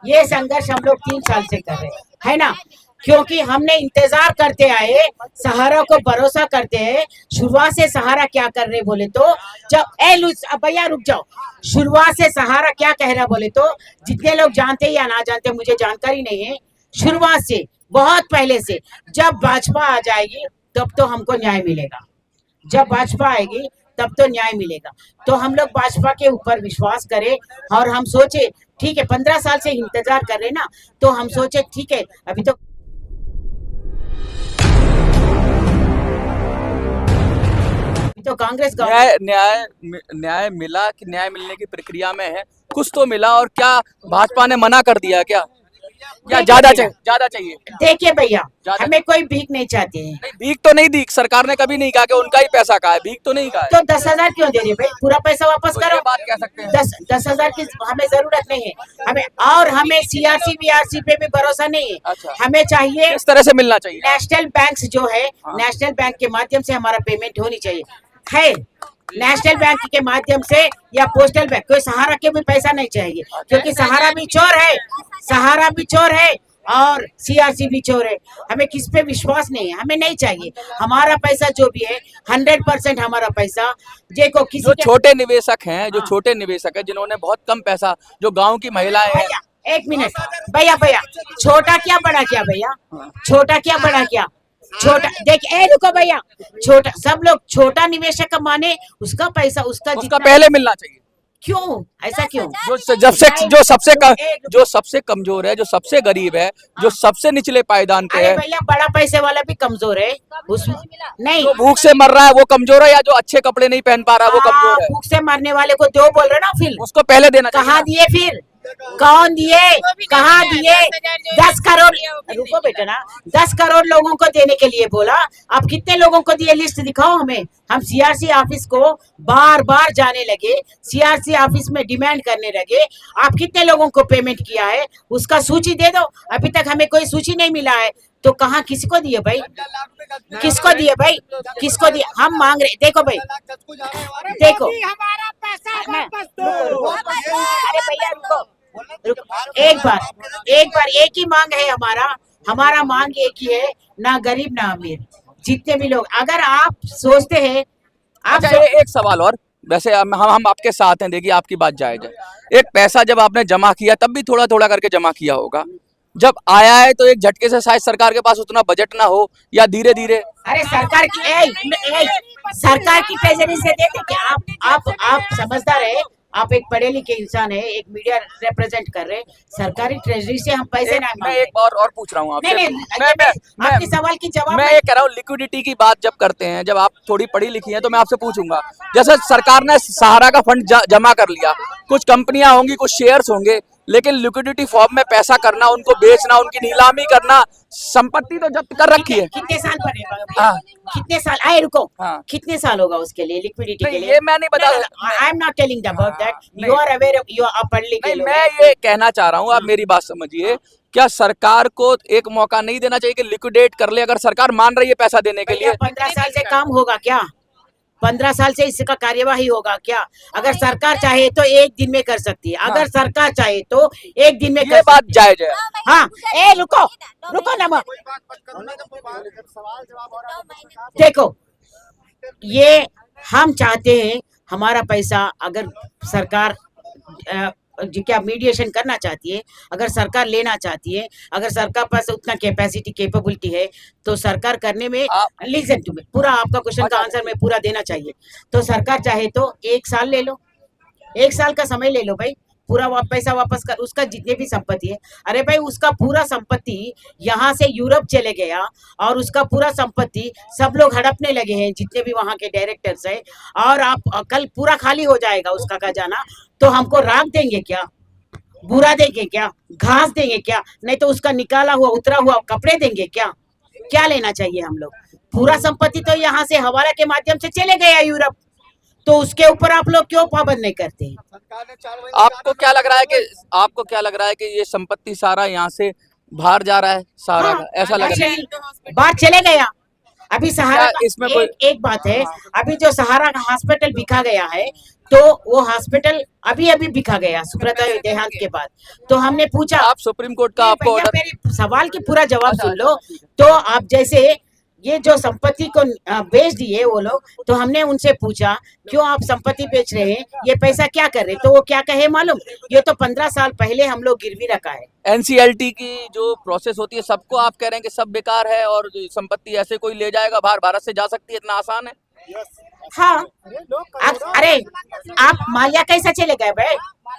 ये संघर्ष हम लोग 3 साल से कर रहे हैं, है ना। क्योंकि हमने इंतजार करते आए, सहारा को भरोसा करते हैं। शुरुआत से सहारा क्या कर रहे बोले तो, जब भैया रुक जाओ, शुरुआत से सहारा क्या कह रहा बोले तो, जितने लोग जानते या ना जानते मुझे जानकारी नहीं है, शुरुआत से बहुत पहले से, जब भाजपा आ जाएगी तब तो हमको न्याय मिलेगा, जब भाजपा आएगी तब तो न्याय मिलेगा। तो हम लोग भाजपा के ऊपर विश्वास करें और हम सोचे ठीक है, 15 साल से इंतजार कर रहे ना, तो हम सोचे ठीक है अभी तो कांग्रेस न्याय न्याय न्याय मिला कि न्याय मिलने की प्रक्रिया में है? कुछ तो मिला, और क्या भाजपा ने मना कर दिया क्या? क्या ज्यादा चाहिए? देखिए भैया, हमें कोई भीख नहीं चाहते हैं। नहीं, भीख तो नहीं दी सरकार ने, कभी नहीं कहा कि उनका ही पैसा कहा है, भीख तो नहीं कहा है। तो 10,000 क्यों दे रही है भाई, पूरा पैसा वापस तो करो। ये बात कह सकते हैं। 10,000 की हमें जरूरत नहीं है, हमें और हमें सीआरसी बीआरसी पे भी भरोसा नहीं है। अच्छा। हमें चाहिए किस तरह से मिलना चाहिए? नेशनल बैंक जो है, नेशनल बैंक के माध्यम से हमारा पेमेंट होनी चाहिए। है नेशनल बैंक के माध्यम से या पोस्टल बैंक, कोई सहारा के भी पैसा नहीं चाहिए, क्योंकि सहारा भी चोर है, सहारा भी चोर है और सीआरसी भी चोर है। हमें किस पे विश्वास नहीं है, हमें नहीं चाहिए। हमारा पैसा जो भी है 100% हमारा पैसा देखो किसी जो छोटे निवेशक हैं, जो छोटे निवेशक हैं जिन्होंने बहुत कम पैसा, जो गांव की महिलाएं हैं। एक मिनट भैया, छोटा क्या बड़ा क्या भैया, छोटा क्या बड़ा क्या, छोटा देख रुको भैया, छोटा सब लोग छोटा निवेशक का माने उसका पैसा उसका पहले मिलना चाहिए। क्यों ऐसा क्यों? जो सबसे कमजोर है, जो सबसे गरीब है, जो सबसे निचले पायदान पे है। भैया बड़ा पैसे वाला भी कमजोर है, उसमें नहीं। जो भूख से मर रहा है वो कमजोर है, या जो अच्छे कपड़े नहीं पहन पा रहा है वो कमजोर है? भूख से मरने वाले को दो बोल रहे ना, फिर उसको पहले देना। कहाँ दिए फिर, कौन दिए, कहाँ दिए? 10 करोड़, रुको बेटा ना, 10 करोड़ लोगों को देने के लिए बोला। आप कितने लोगों को दिए, लिस्ट दिखाओ हमें। हम सीआरसी ऑफिस को बार बार जाने लगे, सीआरसी ऑफिस में डिमांड करने लगे, आप कितने लोगों को पेमेंट किया है उसका सूची दे दो। अभी तक हमें कोई सूची नहीं मिला है, तो कहाँ किसको दिए भाई, किसको दिए भाई, किसको दिए? हम मांग रहे, देखो भाई, देखो हमारा पैसा वापस अरे भैया रुको, एक बार एक ही मांग है हमारा मांग एक ही है, ना गरीब ना अमीर, जितने भी लोग। अगर आप सोचते हैं अच्छा, एक सवाल और, वैसे हम आपके साथ हैं, देखिए आपकी बात जायज है। एक पैसा जब आपने जमा किया तब भी थोड़ा थोड़ा करके जमा किया होगा, जब आया है तो एक झटके से शायद सरकार के पास उतना बजट ना हो, या धीरे धीरे। अरे सरकार की ट्रेजरी से देते क्या? आप समझदार है, आप एक पढ़े लिखे इंसान है, एक मीडिया रिप्रेजेंट कर रहे, सरकारी ट्रेजरी से हम पैसे ना। मैं एक और पूछ रहा हूँ आपसे। मैं आपके सवाल की जवाब मैं ये कह रहा हूँ, लिक्विडिटी की बात जब करते हैं, जब आप थोड़ी पढ़ी लिखी हैं तो मैं आपसे पूछूंगा, जैसे सरकार ने सहारा का फंड जमा कर लिया, कुछ कंपनियां होंगी, कुछ शेयर्स होंगे, लेकिन लिक्विडिटी फॉर्म में पैसा करना, उनको बेचना, उनकी नीलामी करना, संपत्ति तो जब्त कर रखी है। कितने साल पड़ेगा? कितने साल आए, रुको, कितने साल होगा उसके लिए, लिक्विडिटी के लिए? ये मैं नहीं बता, I am not telling about that, you are aware, you are पढ़ लिखे लोग। मैं ये कहना चाह रहा हूँ, आप मेरी बात समझिए, क्या सरकार को एक मौका नहीं देना चाहिए कि लिक्विडेट कर ले, अगर सरकार मान रही है पैसा देने के लिए? 15 साल से काम होगा क्या? 15 साल से इसका कार्यवाही होगा क्या? अगर सरकार चाहे तो एक दिन में कर सकती है, अगर सरकार चाहे तो एक दिन में ये बात जायज है। हाँ, रुको ना, देखो ये हम चाहते हैं हमारा पैसा, अगर सरकार क्या मीडिएशन करना चाहती है, अगर सरकार लेना चाहती है, अगर सरकार पास उतना कैपेसिटी कैपेबिलिटी है, तो सरकार करने में, लिसन टू मी, पूरा आपका क्वेश्चन का आंसर मैं पूरा देना चाहिए। तो सरकार चाहे तो 1 साल ले लो, 1 साल का समय ले लो भाई, पूरा पैसा वापस कर, उसका जितने भी संपत्ति है। अरे भाई उसका पूरा संपत्ति यहाँ से यूरोप चले गया, और उसका पूरा संपत्ति सब लोग हड़पने लगे हैं, जितने भी वहाँ के डायरेक्टर्स हैं, और आप कल पूरा खाली हो जाएगा उसका खजाना, तो हमको राख देंगे क्या, बुरा देंगे क्या, घास देंगे क्या? नहीं तो उसका निकाला हुआ उतरा हुआ कपड़े देंगे क्या? क्या लेना चाहिए हम लोग? पूरा संपत्ति तो यहाँ से हवाला के माध्यम से चले गया यूरोप, तो उसके ऊपर आप लोग क्यों पाबंद नहीं करते हैं? आपको क्या लग रहा है कि ये संपत्ति सारा यहाँ से बाहर जा रहा है, सारा ऐसा लग रहा है? बाहर चले गया, अभी सहारा क्या इसमें कोई एक बात है, अभी जो सहारा का हॉस्पिटल बिका गया है, तो वो हॉस्पिटल अभी अभी बिका गया सुब्रता देहांत के बाद। तो हमने पूछा, आप सुप्रीम कोर्ट का नहीं आपको भैया, ऑर्डर, मेरे सवाल की पूरा जवाब अच्छा, सुन लो। तो आप जैसे ये जो संपत्ति को बेच दिए वो लोग, तो हमने उनसे पूछा क्यों आप संपत्ति बेच रहे हैं, ये पैसा क्या कर रहे, तो वो क्या कहे मालूम, ये तो 15 साल पहले हम लोग गिरवी रखा है। एनसीएलटी की जो प्रोसेस होती है सबको आप कह रहे हैं कि सब बेकार है और संपत्ति ऐसे कोई ले जाएगा बाहर, भारत से जा सकती है, इतना आसान है? हाँ, अरे आप माल्या कैसा चले गए भाई?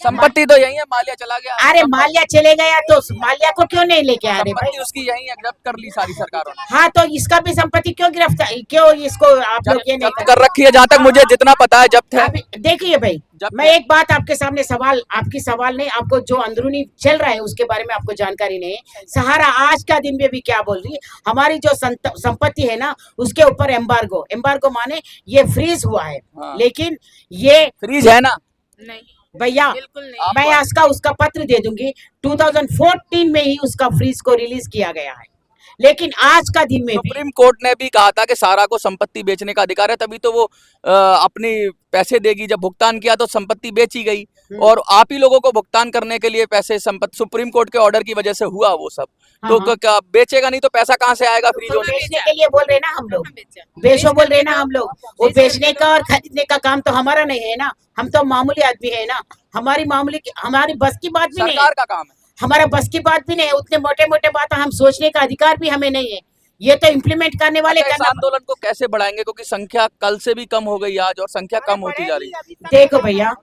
संपत्ति तो यही है, माल्या चला गया। अरे माल्या चले गया तो माल्या को क्यों नहीं लेके आ रहे भाई? संपत्ति उसकी यही है, जब्त कर ली सारी सरकारों ने, हाँ, तो इसका भी संपत्ति क्यों गिरफ्तार, क्यों इसको आप लोग ये नहीं जब्त कर रखी है। जहां तक मुझे जितना पता है जब्त है। अभी देखिए भाई, जब मैं एक बात आपके सामने आपकी सवाल नहीं, आपको जो अंदरूनी चल रहा है उसके बारे में आपको जानकारी नहीं है। सहारा आज का दिन में भी क्या बोल रही है, हमारी जो संपत्ति है ना उसके ऊपर एम्बार्गो माने ये फ्रीज हुआ है। हाँ। लेकिन ये फ्रीज है ना? नहीं, भैया, बिल्कुल नहीं। मैं उसका पत्र दे दूंगी, 2014 में ही उसका फ्रीज को रिलीज किया गया है। लेकिन आज का दिन में भी सुप्रीम कोर्ट ने भी कहा था कि सारा को संपत्ति बेचने का अधिकार है, तभी तो वो अपनी पैसे देगी। जब भुगतान किया तो संपत्ति बेची गई और आप ही लोगों को भुगतान करने के लिए पैसे संपत्ति सुप्रीम कोर्ट के ऑर्डर की वजह से हुआ वो सब। तो क्या बेचेगा नहीं तो पैसा कहाँ से आएगा फ्रीज तो होने? बेचने के लिए बोल रहे ना हम लोग, बेचो बोल रहे ना हम लोग, वो बेचने का और खरीदने का काम तो हमारा नहीं है ना, हम तो मामूली आदमी है ना, हमारी बस की बात भी नहीं है, सरकार का काम है। हमारा बस की बात भी नहीं है, उतने मोटे मोटे बात हम सोचने का अधिकार भी हमें नहीं है, ये तो इम्प्लीमेंट करने वाले अच्छा, इस करना। आंदोलन को कैसे बढ़ाएंगे, क्योंकि संख्या कल से भी कम हो गई आज और संख्या कम होती जा रही है। देखो भैया,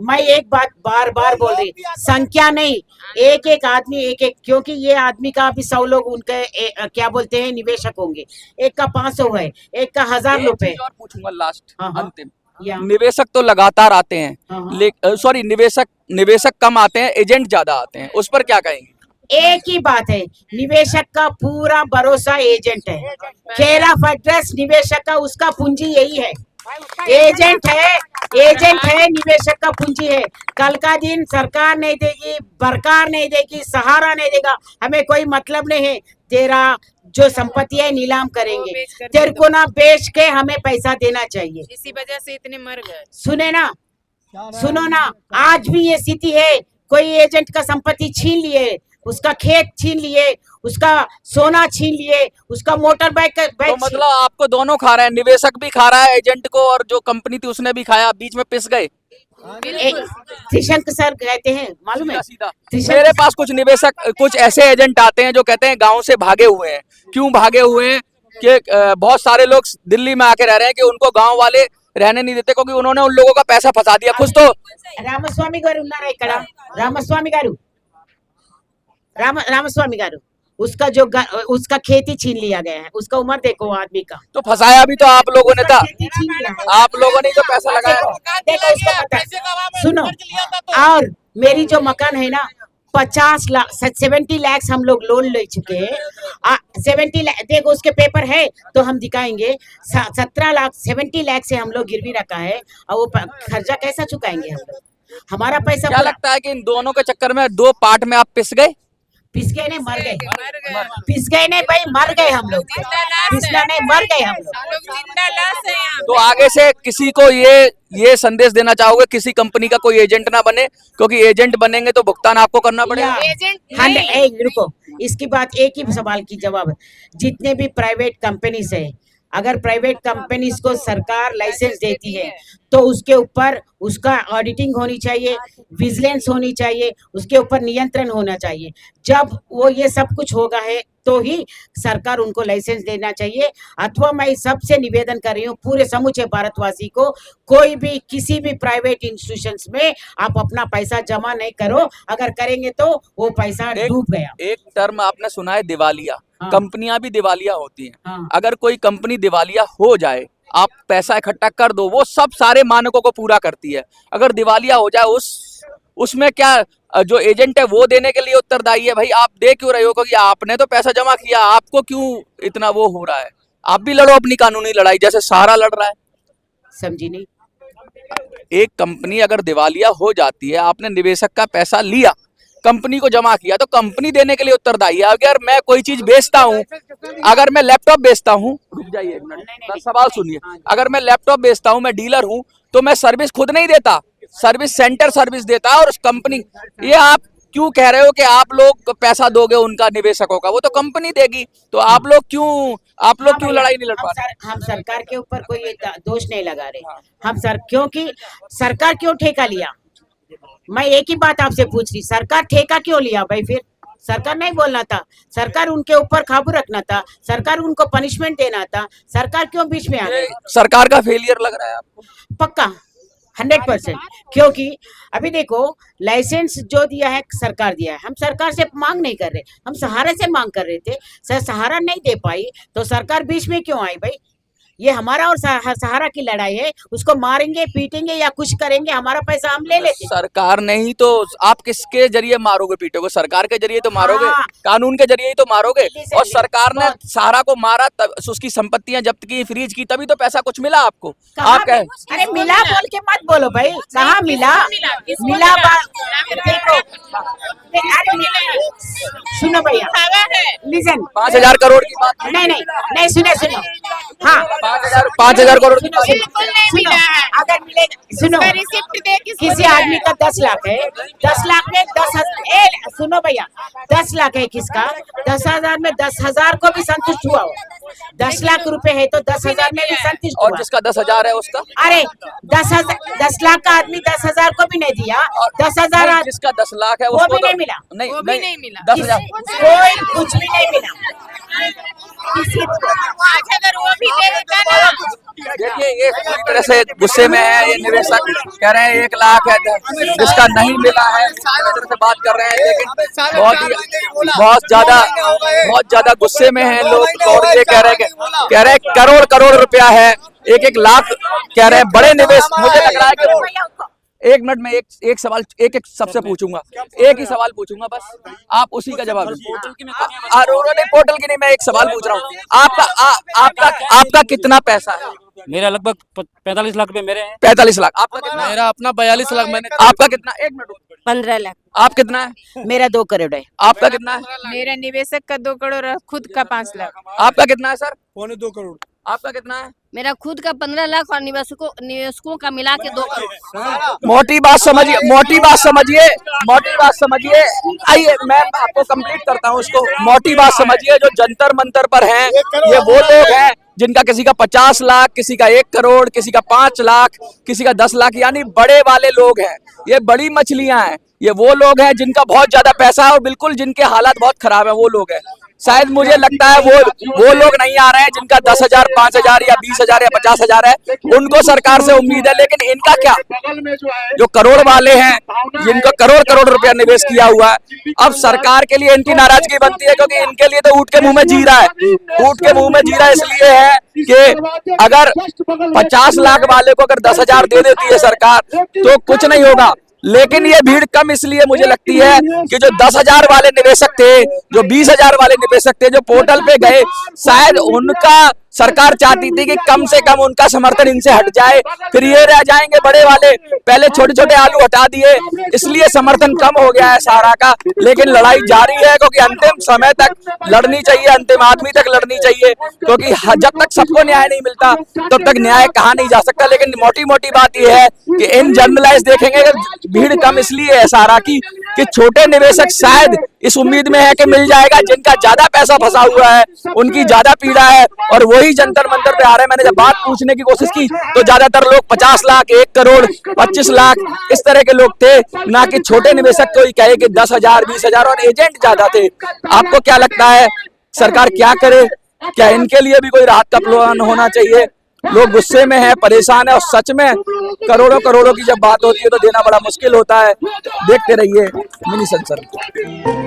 मैं एक बात बार बार बोल रही, संख्या नहीं, एक एक आदमी क्योंकि ये आदमी का अभी 100 लोग उनके क्या बोलते हैं निवेशक होंगे, एक का 500 है, एक का 1000 रुपए। और पूछूंगा लास्ट हाँ, हाँ। अंतिम, या निवेशक तो लगातार आते हाँ, हैं, सॉरी निवेशक कम आते हैं, एजेंट ज्यादा आते हैं, उस पर क्या कहेंगे? एक ही बात है, निवेशक का पूरा भरोसा एजेंट है, केयर ऑफ एड्रेस निवेशक का उसका पूंजी यही है, एजेंट है निवेशक का पूंजी है। कल का दिन सरकार नहीं देगी, सरकार नहीं देगी, सहारा नहीं देगा, हमें कोई मतलब नहीं है, तेरा जो संपत्ति है नीलाम करेंगे, तेरे को ना बेच के हमें पैसा देना चाहिए। इसी वजह से इतने मर गए। सुनो ना, आज भी ये स्थिति है, कोई एजेंट का संपत्ति छीन लिए, उसका खेत छीन लिए, उसका सोना छीन लिए, उसका मोटर बाइक तो मतलब आपको दोनों खा रहे हैं, निवेशक भी खा रहा है एजेंट को और जो कंपनी थी उसने भी खाया, बीच में पिस गए। त्रिशंक सर कहते हैं मालूम है, सीधा मेरे पास कुछ निवेशक, कुछ ऐसे एजेंट आते हैं जो कहते हैं गांव से भागे हुए हैं। क्यों भागे हुए हैं? कि बहुत सारे लोग दिल्ली में आके रह रहे हैं कि उनको गांव वाले रहने नहीं देते, क्योंकि उन्होंने उन लोगों का पैसा फंसा दिया। कुछ तो రామస్వామి గారు ఉన్నారా ఇక్కడ? रामस्वामी गारू, उसका खेती छीन लिया गया है, उसका उम्र देखो आदमी का, तो फंसाया भी तो आप लोगों ने था, खेती छीन लिया है। आप लोगों ने ही तो पैसा लगाया। देखो उसका पता, सुनो, और मेरी जो मकान है ना 50 लाख 70 लाख हम लोग लोन ले चुके हैं, 70 लाख देखो उसके पेपर है तो हम दिखाएंगे, 17 लाख 70 लाख से हम लोग गिरवी रखा है, और वो खर्चा कैसा चुकाएंगे हम लोग? हमारा पैसा क्या लगता है कि इन दोनों के चक्कर में दो पार्ट में आप पिस गए? पिस गए नहीं, मर गए, पिस गए नहीं भाई, मर गए हम लोग, पिसना नहीं, मर गए हम लोग। जिंदा लाश है यहाँ तो आगे से किसी को ये संदेश देना चाहोगे, किसी कंपनी का कोई एजेंट ना बने, क्योंकि एजेंट बनेंगे तो भुगतान आपको करना पड़ेगा। एजेंट रुको, इसकी बात एक ही सवाल की जवाब है, जितने भी प्राइवेट कंपनीज है, अगर प्राइवेट कंपनीज को सरकार लाइसेंस देती है तो उसके ऊपर उसका ऑडिटिंग होनी चाहिए, विजिलेंस होनी चाहिए, उसके ऊपर नियंत्रण होना चाहिए। जब वो ये सब कुछ होगा है तो ही सरकार उनको लाइसेंस देना चाहिए। अथवा मैं सबसे निवेदन कर रही हूँ पूरे समूचे भारतवासी को, कोई भी किसी भी प्राइवेट इंस्टीट्यूशंस में आप अपना पैसा जमा नहीं करो, अगर करेंगे तो वो पैसा डूब गया। एक टर्म आपने सुना है दिवालिया, हाँ। कंपनियां भी दिवालिया होती हैं। हाँ। अगर कोई कंपनी दिवालिया हो जाए, आप पैसा इकट्ठा कर दो, वो सब सारे मानकों को पूरा करती है। अगर दिवालिया हो जाए उसमें क्या जो एजेंट है वो देने के लिए उत्तरदायी है? भाई आप दे क्यों रहे हो? क्योंकि आपने तो पैसा जमा किया, आपको क्यों इतना वो हो रहा है? आप भी लड़ो अपनी कानूनी लड़ाई जैसे सहारा लड़ रहा है। समझी नहीं? एक कंपनी अगर दिवालिया हो जाती है, आपने निवेशक का पैसा लिया, कंपनी को जमा किया, तो कंपनी देने के लिए उत्तरदायी है। अगर मैं कोई चीज बेचता हूँ, अगर मैं लैपटॉप बेचता हूँ, रुक जाइए एक मिनट, सवाल सुनिए। अगर मैं लैपटॉप बेचता हूँ, मैं डीलर हूँ, तो मैं सर्विस खुद नहीं देता, सर्विस सेंटर सर्विस देता है। और उस कंपनी, ये आप क्यों कह रहे हो कि आप लोग पैसा दोगे उनका, निवेशकों का? वो तो कंपनी देगी, तो आप लोग क्यों लड़ाई नहीं लड़ पा रहे? हम सरकार के ऊपर कोई ये दोष नहीं लगा रहे हम सर, क्योंकि सरकार क्यों ठेका लिया? मैं एक ही बात आपसे पूछ रही, सरकार ठेका क्यों लिया भाई? फिर सरकार नहीं बोलना था, सरकार उनके ऊपर काबू रखना था, सरकार उनको पनिशमेंट देना था, सरकार क्यों बीच में आ गई? सरकार का फेलियर लग रहा है आपको? पक्का 100%। क्योंकि अभी देखो, लाइसेंस जो दिया है सरकार दिया है, हम सरकार से मांग नहीं कर रहे, हम सहारा से मांग कर रहे थे। सर सहारा नहीं दे पाई तो सरकार बीच में क्यों आई भाई? ये हमारा और सहारा की लड़ाई है, उसको मारेंगे पीटेंगे या कुछ करेंगे, हमारा पैसा हम ले लेते। सरकार नहीं तो आप किसके जरिए मारोगे पीटोगे? सरकार के जरिए तो मारोगे, हाँ। कानून के जरिए ही तो मारोगे। दिल्ली से और सरकार ने बहुत- सहारा को मारा, तब उसकी संपत्तियां जब्त की, फ्रीज की, तभी तो पैसा कुछ मिला आपको। कहाँ आप कह अरे मिला बोल के मत बोलो भाई, कहाँ मिला? मिला देखो, सुनो भैया, लिसन, 5,000 करोड़ की बात नहीं सुनो, हाँ 5,000 करोड़ की बात। बिल्कुल नहीं मिला है। अगर मिलेगा, सुनो, उसका रिसिप्ट दे किसको किसी दिया आदमी का 10 लाख है, 10 लाख में 10,000, सुनो भैया, 10 लाख है किसका, 10,000 में 10,000 को भी संतुष्ट हुआ हो। 10 लाख रुपए है तो 10,000 में भी संतुष्ट और हुआ। जिसका 10,000 है उसका, अरे 10 लाख का आदमी 10,000 को भी नहीं दिया, 10,000 नहीं, जिसका 10 लाख है वो उसको भी तो नहीं मिला। नहीं, वो भी नहीं मिला। 10,000 कोई कुछ भी नहीं मिला किसी को। 5,000 वो भी दे देता ना। देखिए, ये पूरी तरह से गुस्से में है। ये निवेशक कह रहे हैं 1 लाख है, जिसका नहीं मिला है, इस तरह से बात कर रहे हैं। लेकिन बहुत ज्यादा गुस्से में हैं लोग। और ये कह रहे हैं करोड़ रुपया है, 1 लाख कह रहे हैं। बड़े निवेश, मुझे लग रहा है कि 1 मिनट में एक सवाल एक सबसे पूछूंगा, एक ही सवाल पूछूंगा बस, आप उसी का जवाब दीजिए। नहीं, पोर्टल की नहीं, मैं एक सवाल पूछ रहा हूँ। आपका कितना पैसा है? मेरा लगभग 45 लाख रुपए मेरे हैं। 45 लाख। आपका कितना? मेरा अपना 42 लाख मैंने। आपका कितना? 1 मिनट। 15 लाख। आप कितना है? मेरा 2 करोड़ है। आपका कितना है? मेरा निवेशक का 2 करोड़ और खुद का 5 लाख। आपका कितना है सर? 2.25 करोड़। आपका कितना है? मेरा खुद का 15 लाख और निवेशकों का मिला के 2 करोड़। मोटी बात समझिए। आइए मैं आपको कंप्लीट करता हूँ इसको। मोटी बात समझिए, जो जंतर मंतर पर हैं, ये वो लोग हैं जिनका किसी का 50 लाख, किसी का 1 करोड़, किसी का 5 लाख, किसी का 10 लाख, यानी बड़े वाले लोग हैं। ये बड़ी मछलियां हैं। ये वो लोग हैं जिनका बहुत ज्यादा पैसा है और बिल्कुल जिनके हालात बहुत खराब है, वो लोग हैं। शायद मुझे लगता है वो लोग नहीं आ रहे हैं जिनका 10,000, 5,000 या 20,000 या 50,000 है, उनको सरकार से उम्मीद है। लेकिन इनका क्या, जो करोड़ वाले हैं, जिनको करोड़ रुपया निवेश किया हुआ है, अब सरकार के लिए इनकी नाराजगी बनती है, क्योंकि इनके लिए तो ऊँट के मुंह में जी रहा है। ऊँट के मुंह में जी रहा इसलिए है कि अगर 50 लाख वाले को अगर 10,000 दे देती है सरकार तो कुछ नहीं होगा। लेकिन ये भीड़ कम इसलिए मुझे लगती है कि जो 10,000 वाले निवेशक थे, जो 20,000 वाले निवेशक थे, जो पोर्टल पे गए, शायद उनका सरकार चाहती थी कि कम से कम उनका समर्थन इनसे हट जाए, फिर ये रह जाएंगे बड़े वाले। पहले छोटे छोटे आलू हटा दिए, इसलिए समर्थन कम हो गया है सहारा का। लेकिन लड़ाई जारी है, क्योंकि अंतिम समय तक लड़नी चाहिए, अंतिम आदमी तक लड़नी चाहिए, क्योंकि जब तक सबको न्याय नहीं मिलता तब तक न्याय कहा नहीं जा सकता। लेकिन मोटी बात यह है कि इन जर्नलाइज देखेंगे कि भीड़ कम इसलिए है सहारा की कि छोटे निवेशक शायद इस उम्मीद में है कि मिल जाएगा। जिनका ज्यादा पैसा फंसा हुआ है, उनकी ज्यादा पीड़ा है, और वही जंतर मंतर पे आ रहे हैं। मैंने जब बात पूछने की कोशिश की तो ज्यादातर लोग 50 लाख, 1 करोड़, 25 लाख इस तरह के लोग थे, ना कि छोटे निवेशक कोई कहे कि 10,000, 20,000, और एजेंट ज्यादा थे। आपको क्या लगता है सरकार क्या करे? क्या इनके लिए भी कोई राहत का प्लान होना चाहिए? लोग गुस्से में हैं, परेशान है, और सच में करोड़ों की जब बात होती है तो देना बड़ा मुश्किल होता है। देखते रहिए मिनी संसद।